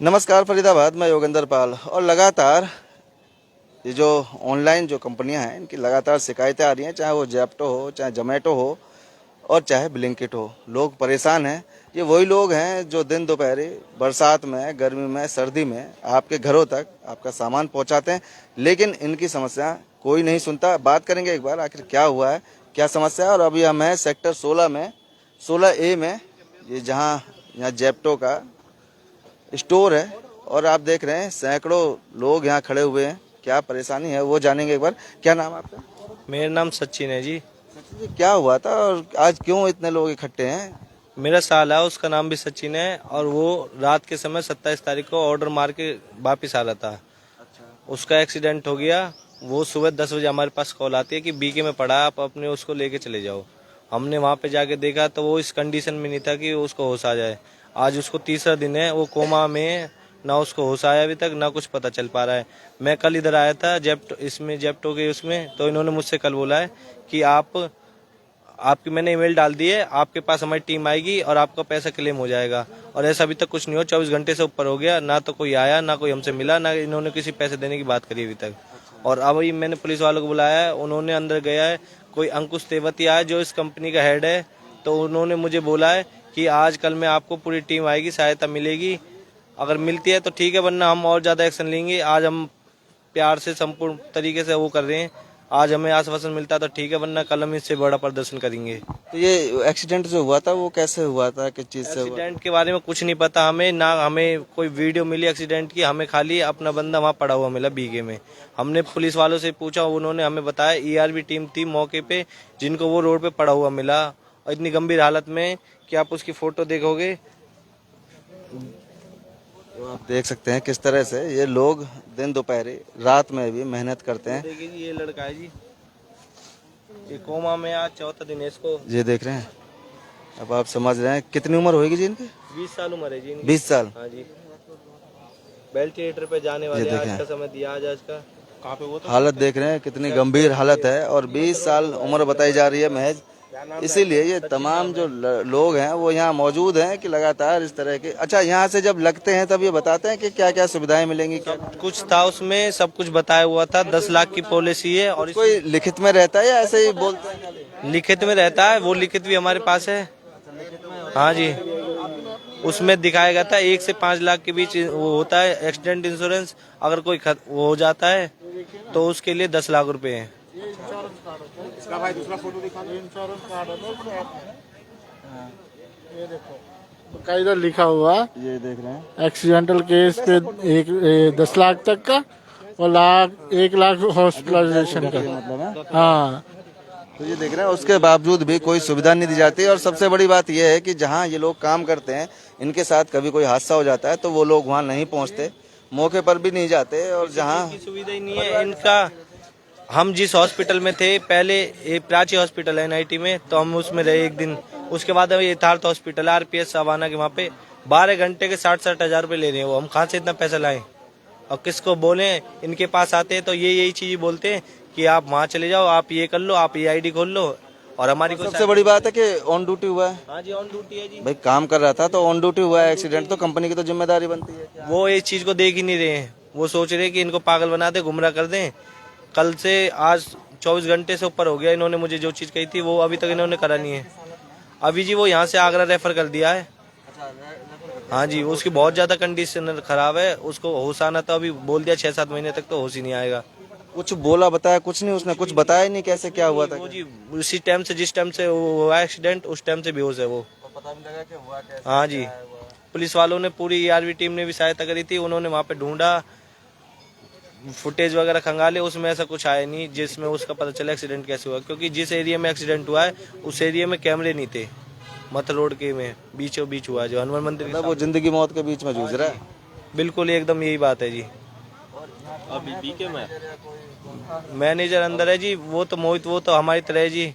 नमस्कार फरीदाबाद, मैं योगेंद्र पाल। और लगातार ये जो ऑनलाइन जो कंपनियां हैं इनकी लगातार शिकायतें आ रही हैं, चाहे वो जेप्टो हो, चाहे जोमेटो हो और चाहे ब्लिंकिट हो। लोग परेशान हैं। ये वही लोग हैं जो दिन दोपहर बरसात में, गर्मी में, सर्दी में आपके घरों तक आपका सामान पहुंचाते हैं, लेकिन इनकी समस्या कोई नहीं सुनता। बात करेंगे एक बार आखिर क्या हुआ है, क्या समस्या है। और अभी हम हैं सेक्टर 16 में, 16A में, ये जहाँ यहाँ जेप्टो का स्टोर है। और आप देख रहे हैं सैकड़ों लोग यहाँ खड़े हुए हैं। क्या परेशानी है वो जानेंगे एक बार। क्या नाम है आपका? मेरा नाम सचिन है जी। सचिन जी, क्या हुआ था और आज क्यों इतने लोग इकट्ठे हैं? मेरा साला है, उसका नाम भी सचिन है और वो रात के समय 27 तारीख को ऑर्डर मार के वापिस आ रहा था। उसका एक्सीडेंट हो गया। वो सुबह 10 बजे हमारे पास कॉल आती है कि बीके में पड़ा है, आप अपने उसको लेके चले जाओ। हमने वहाँ पे जाके देखा तो वो इस कंडीशन में नहीं था कि उसको होश आ जाए। आज उसको तीसरा दिन है, वो कोमा में, ना उसको होश आया अभी तक, ना कुछ पता चल पा रहा है। मैं कल इधर आया था जेप्टो के उसमें, तो इन्होंने मुझसे कल बोला है कि आपकी मैंने ईमेल डाल दी है, आपके पास हमारी टीम आएगी और आपका पैसा क्लेम हो जाएगा। और ऐसा अभी तक कुछ नहीं हो, 24 घंटे से ऊपर हो गया, ना तो कोई आया, ना कोई हमसे मिला, ना इन्होंने किसी पैसे देने की बात करी अभी तक। और अब ही मैंने पुलिस वालों को बुलाया है, उन्होंने अंदर गया है। कोई अंकुश तेवतिया है जो इस कंपनी का हेड है, तो उन्होंने मुझे बोला है कि आज कल में आपको पूरी टीम आएगी, सहायता मिलेगी। अगर मिलती है तो ठीक है, वरना हम और ज्यादा एक्शन लेंगे। आज हम प्यार से संपूर्ण तरीके से वो कर रहे हैं। आज हमें आश्वासन मिलता तो ठीक है, वरना कल हम इससे बड़ा प्रदर्शन करेंगे। तो ये एक्सीडेंट जो हुआ था वो कैसे हुआ था, किस चीज से हुआ? एक्सीडेंट के बारे में कुछ नहीं पता हमें, ना हमें कोई वीडियो मिली एक्सीडेंट की। हमें खाली अपना बंदा वहाँ पड़ा हुआ मिला बीगे में। हमने पुलिस वालों से पूछा, उन्होंने हमें बताया ईआरबी टीम थी मौके पे, जिनको वो रोड पे पड़ा हुआ मिला और इतनी गंभीर हालत में कि आप उसकी फोटो देखोगे। तो आप देख सकते हैं किस तरह से ये लोग दिन दोपहर रात में भी मेहनत करते हैं। देखिए जी, ये लड़का है जी, ये कोमा में आज चौथा दिन है इसको। ये देख रहे हैं, अब आप समझ रहे हैं कितनी उम्र होगी जी इनकी? 20 साल उम्र है जी इनकी। 20 साल। हाँ जी, बेल्ट थिएटर पे जाने वाले आज का समय दिया आज का। कहाँ पे वो हालत देख रहे हैं, कितनी गंभीर हालत है। और 20 साल उम्र बताई जा रही है महज। इसीलिए ये तमाम जो लोग हैं वो यहाँ मौजूद हैं कि लगातार इस तरह के। अच्छा, यहाँ से जब लगते हैं तब ये बताते हैं कि क्या क्या सुविधाएं मिलेंगी, क्या कुछ था उसमें, सब कुछ बताया हुआ था। 10 लाख की पॉलिसी है। और कोई लिखित में रहता है या ऐसे ही बोलते हैं? लिखित में रहता है, वो लिखित भी हमारे पास है। हाँ जी, उसमें दिखाया गया था 1 से 5 लाख के बीच वो होता है एक्सीडेंट इंश्योरेंस। अगर कोई वो हो जाता है तो उसके लिए 10 लाख रुपए है। इसका भाई दूसरा फोटो दिखा दो। इंश्योरेंस कार्ड है ना, ये देखो बकायदा लिखा हुआ। ये देख रहे हैं एक्सीडेंटल केस पे 10 लाख तक का और 1 लाख हॉस्पिटलाइजेशन का। मतलब है। हाँ, तो ये देख रहे हैं, उसके बावजूद भी कोई सुविधा नहीं दी जाती। और सबसे बड़ी बात यह है कि जहाँ ये लोग काम करते हैं, इनके साथ कभी कोई हादसा हो जाता है तो वो लोग वहाँ नहीं पहुँचते, मौके पर भी नहीं जाते। और जहाँ सुविधा ही नहीं है इनका। हम जिस हॉस्पिटल में थे पहले, ये प्राची हॉस्पिटल है एनआईटी में, तो हम उसमें रहे 1 दिन। उसके बाद अब यथार्थ हॉस्पिटल आरपीएस सवाना के वहाँ पे 12 घंटे के 60-60 हजार रुपए ले रहे हैं वो। हम कहाँ से इतना पैसा लाएं और किसको बोले? इनके पास आते हैं तो यही चीज बोलते हैं कि आप वहाँ चले जाओ, आप ये कर लो, आप ये आईडी खोल लो। और हमारी सबसे बड़ी बात है कि ऑन ड्यूटी हुआ है। हाँ जी, ऑन ड्यूटी है जी। भाई काम कर रहा था तो ऑन ड्यूटी हुआ है एक्सीडेंट, तो कंपनी की तो जिम्मेदारी बनती है। वो इस चीज को देख ही नहीं रहे हैं। वो सोच रहे हैं कि इनको पागल बना दे, गुमराह कर दें। कल से आज 24 घंटे से ऊपर हो गया, इन्होंने मुझे जो चीज कही थी वो अभी तक इन्होंने करा नहीं है। अभी जी वो यहाँ से आगरा रेफर कर दिया है। हाँ जी, उसकी बहुत ज्यादा कंडीशन खराब है। उसको होश आना तो अभी बोल दिया 6-7 महीने तक तो होश ही नहीं आएगा। कुछ बोला बताया कुछ नहीं, उसने कुछ बताया ही नहीं कैसे क्या हुआ था। वो जी उसी टाइम से, जिस टाइम से हुआ एक्सीडेंट, उस टाइम से बेहोश है वो। पता नहीं लगा कि हुआ कैसे। हाँ जी, पुलिस वालों ने, पूरी ईआरबी टीम ने भी सहायता करी थी। उन्होंने वहाँ पे ढूंढा, फुटेज वगैरह खंगाले, उसमें ऐसा कुछ आया नहीं जिसमें उसका पता चला एक्सीडेंट कैसे हुआ। क्योंकि जिस एरिया में एक्सीडेंट हुआ है उस एरिया में कैमरे नहीं थे। मथ रोड के में बीचों बीच हुआ, जो हनुमान मंदिर मतलब वो जिंदगी मौत के बीच में जूझ रहा है। बिल्कुल एकदम यही बात है जी। अभी बीके में मैनेजर अंदर है जी, वो तो मोहित, वो तो हमारी तरह है जी।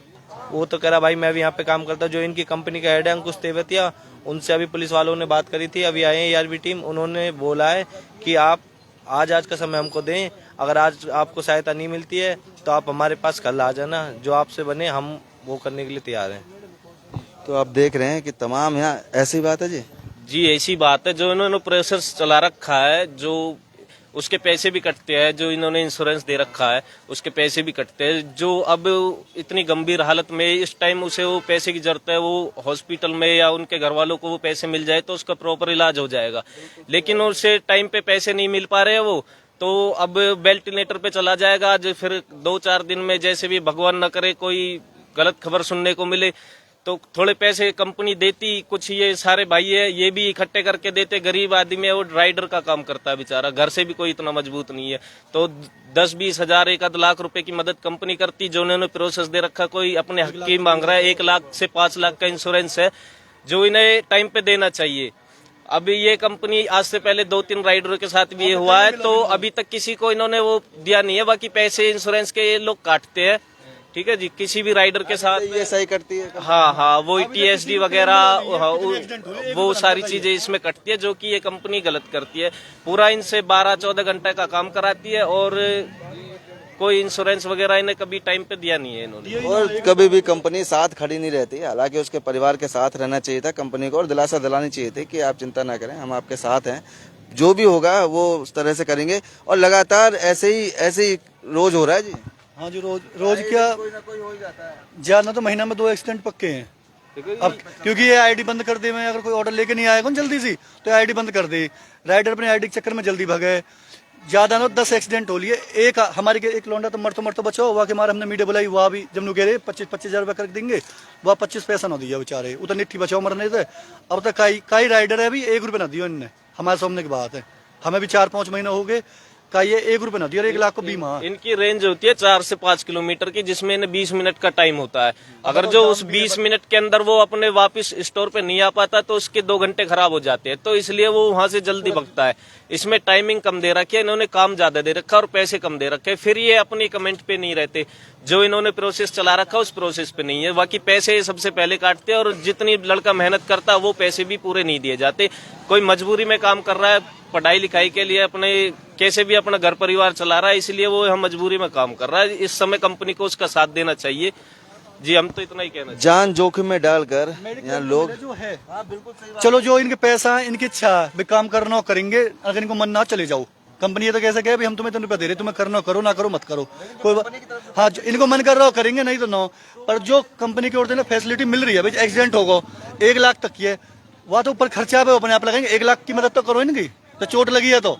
वो तो कह रहा भाई मैं भी यहाँ पे काम करता हूँ। जो इनकी कंपनी का हेड है अंकुश तेवतिया, उनसे अभी पुलिस वालों ने बात करी थी, अभी आए हैं ईआरबी टीम। उन्होंने बोला है कि आप आज का समय हमको दें, अगर आज आपको सहायता नहीं मिलती है तो आप हमारे पास कल आ जाना, जो आपसे बने हम वो करने के लिए तैयार हैं। तो आप देख रहे हैं कि तमाम यहाँ ऐसी बात है जी। जी ऐसी बात है, जो इन्होंने प्रोसेस चला रखा है, जो उसके पैसे भी कटते हैं, जो इन्होंने इंश्योरेंस दे रखा है उसके पैसे भी कटते हैं। जो अब इतनी गंभीर हालत में इस टाइम उसे वो पैसे की जरूरत है, वो हॉस्पिटल में या उनके घर वालों को वो पैसे मिल जाए तो उसका प्रॉपर इलाज हो जाएगा, लेकिन उसे टाइम पे पैसे नहीं मिल पा रहे हैं वो, तो अब वेंटिलेटर पे चला जाएगा। आज फिर 2-4 दिन में जैसे भी भगवान न करे कोई गलत खबर सुनने को मिले तो थोड़े पैसे कंपनी देती, कुछ ये सारे भाई है ये भी इकट्ठे करके देते। गरीब आदमी है, वो राइडर का काम करता है बेचारा, घर से भी कोई इतना मजबूत नहीं है, तो 10-20 हजार 1 लाख रुपए की मदद कंपनी करती, जो उन्होंने प्रोसेस दे रखा। कोई अपने हक की मांग रहा है, 1 लाख से 5 लाख का इंश्योरेंस है जो इन्हें टाइम पे देना चाहिए। अभी ये कंपनी आज से पहले 2-3 राइडरों के साथ भी ये हुआ है, तो अभी तक किसी को इन्होंने वो दिया नहीं है। बाकी पैसे इंश्योरेंस के ये लोग काटते हैं, ठीक है जी, किसी भी राइडर के साथ ये सही करती है। हाँ, वो TSD वगैरह वो सारी चीजें इसमें कटती है, जो कि ये कंपनी गलत करती है। पूरा इनसे 12-14 घंटे का काम कराती है और कोई इंश्योरेंस वगैरह इन्हें कभी टाइम पे दिया नहीं है इन्होंने। और कभी भी कंपनी साथ खड़ी नहीं रहती, हालांकि उसके परिवार के साथ रहना चाहिए था कंपनी को, और दिलासा दिलानी चाहिए थी कि आप चिंता ना करें, हम आपके साथ हैं, जो भी होगा वो उस तरह से करेंगे। और लगातार ऐसे ही रोज हो रहा है जी। हाँ जी, रोज क्या कोई ना कोई हो ही जाता है। ज्यादा तो महीना में 2 एक्सीडेंट पक्के हैं। अब क्योंकि ये आईडी बंद कर दे, मैं अगर कोई ऑर्डर लेके नहीं आएगा जल्दी सी तो आईडी बंद कर दे, राइडर अपने आईडी के चक्कर में जल्दी भागे। ज्यादा ना 10 एक्सीडेंट हो लिए। एक हमारे के एक लौंडा तो मरतो बचा हुआ के मारे हमने मीडिया बुलाई, वहाँ भी जब नु कह रहे 25 हजार रुपये कर देंगे, वहाँ 25 पैसा ना दिया बेचारे, उतना निट्ठी बचाओ मरने थे। अब तक कई राइडर है अभी 1 रुपये ना दिया इनने, हमारे सामने की बात है, हमें भी 4-5 महीना हो गए, का ये 1 रुपये ना दिया, 1 लाख को बीमा। इनकी रेंज होती है 4 से 5 किलोमीटर की, जिसमें इन्हें 20 मिनट का टाइम होता है। अगर जो उस 20 मिनट के अंदर वो अपने वापस स्टोर पे नहीं आ पाता तो उसके 2 घंटे खराब हो जाते हैं, तो इसलिए वो वहां से जल्दी भगता है। इसमें टाइमिंग कम दे रखी है, इन्होंने काम ज्यादा दे रखा और पैसे कम दे रखे, फिर ये अपनी कमेंट पे नहीं रहते। जो इन्होंने प्रोसेस चला रखा उस प्रोसेस पे नहीं है, बाकी पैसे सबसे पहले काटते हैं, और जितनी लड़का मेहनत करता है वो पैसे भी पूरे नहीं दिए जाते। कोई मजबूरी में काम कर रहा है, पढ़ाई लिखाई के लिए अपने कैसे भी अपना घर परिवार चला रहा है, इसलिए वो हम मजबूरी में काम कर रहा है। इस समय कंपनी को उसका साथ देना चाहिए जी, हम तो इतना ही कहना। जान जोखिम में डालकर यहाँ लोग जो है, चलो जो इनके पैसा इनकी इच्छा है काम करना करेंगे, अगर इनको मन ना चले जाओ। कंपनी ये तो कैसे कहे हम तुम्हें तो रुपया दे रहे, तुम्हें करना करो, ना करो मत करो, कोई हाँ इनको मन कर रहा हो करेंगे, नहीं तो ना। पर जो कंपनी की ओर से फैसिलिटी मिल रही है, भाई एक्सीडेंट होगा 1 लाख तक की है, वहाँ तो ऊपर खर्चा पे अपने आप लगाएंगे, 1 लाख की मदद तो करो इनकी, तो चोट लगी है तो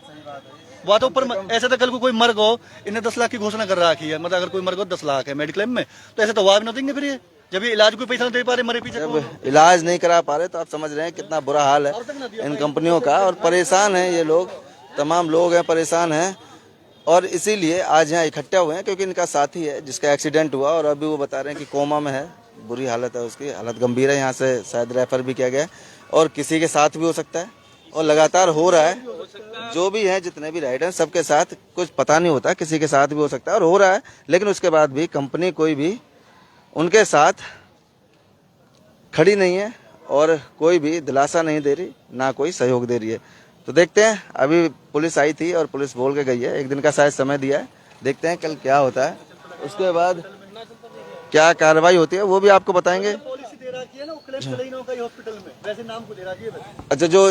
वहाँ तो ऊपर। ऐसे तो कल को कोई मर गो, इन्हें 10 लाख की घोषणा कर रखी है, मतलब अगर कोई मर गो 10 लाख है मेडिक्लेम में, तो ऐसे तो वहाँ भी ना देंगे फिर ये, जब ये इलाज कोई पैसा नहीं दे पा रहे, मरे पीछे जब इलाज नहीं करा पा रहे, तो आप समझ रहे हैं कितना बुरा हाल है इन कंपनियों का। और परेशान हैं ये लोग, तमाम लोग हैं परेशान हैं, और इसीलिए आज यहाँ इकट्ठे हुए हैं, क्योंकि इनका साथी है जिसका एक्सीडेंट हुआ, और अभी वो बता रहे हैं कि कोमा में है, बुरी हालत है उसकी, हालत गंभीर है, यहाँ से शायद रेफर भी किया गया है, और किसी के साथ भी हो सकता है, और लगातार हो रहा है। जो भी है, जितने भी राइडर सबके साथ, कुछ पता नहीं होता, किसी के साथ भी हो सकता है और हो रहा है, लेकिन उसके बाद भी कंपनी कोई भी उनके साथ खड़ी नहीं है, और कोई भी दिलासा नहीं दे रही, ना कोई सहयोग दे रही है। तो देखते हैं, अभी पुलिस आई थी और पुलिस बोल के गई है, 1 दिन का शायद समय दिया है, देखते हैं कल क्या होता है, उसके बाद क्या कार्रवाई होती है वो भी आपको बताएंगे। अच्छा, जो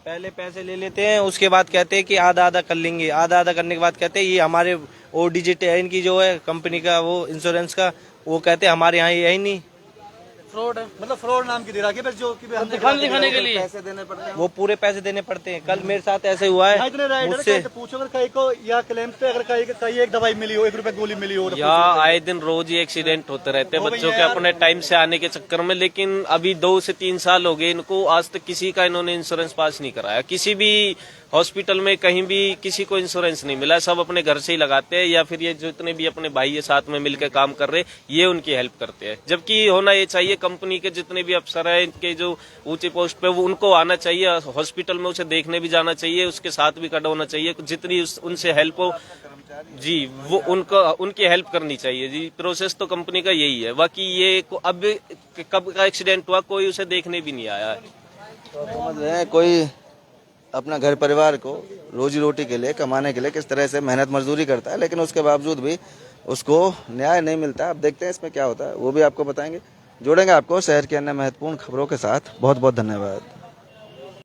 पहले पैसे ले लेते हैं, उसके बाद कहते हैं कि आधा आधा कर लेंगे, आधा आधा करने के बाद कहते हैं ये हमारे ओ डिजिट है इनकी जो है कंपनी का वो इंश्योरेंस का, वो कहते हैं हमारे यहाँ है ही नहीं, फ्रॉड है, मतलब फ्रॉड नाम की दे रखी है, जो दिखाने के लिए पैसे देने पड़ते हैं, वो पूरे पैसे देने पड़ते हैं। कल मेरे साथ ऐसे हुआ है, इतने राइडर मुझसे पूछो अगर कहीं को या क्लेम पे अगर कहीं एक दवाई मिली हो, 1 रुपए गोली मिली हो, या आए दिन रोज ही एक्सीडेंट होते रहते हैं बच्चों के अपने टाइम से आने के चक्कर में। लेकिन अभी 2 से 3 साल हो गए इनको, आज तक किसी का इन्होंने इंश्योरेंस पास नहीं कराया, किसी भी हॉस्पिटल में कहीं भी किसी को इंश्योरेंस नहीं मिला, सब अपने घर से ही लगाते हैं, या फिर ये जितने भी अपने भाई ये साथ में मिलकर काम कर रहे ये उनकी हेल्प करते हैं। जबकि होना ये चाहिए, कंपनी के जितने भी अफसर हैं इनके जो ऊंचे पोस्ट पे, वो उनको आना चाहिए हॉस्पिटल में, उसे देखने भी जाना चाहिए, उसके साथ भी खड़ा होना चाहिए, जितनी उनसे हेल्प हो जी वो उनकी हेल्प करनी चाहिए जी। प्रोसेस तो कंपनी का यही है, बाकी ये अब कब का एक्सीडेंट हुआ कोई उसे देखने भी नहीं आया है। समझ रहे हैं, कोई अपना घर परिवार को रोजी रोटी के लिए, कमाने के लिए किस तरह से मेहनत मजदूरी करता है, लेकिन उसके बावजूद भी उसको न्याय नहीं मिलता। अब देखते हैं इसमें क्या होता है, वो भी आपको बताएंगे, जोड़ेंगे आपको शहर की अन्य महत्वपूर्ण खबरों के साथ। बहुत बहुत धन्यवाद।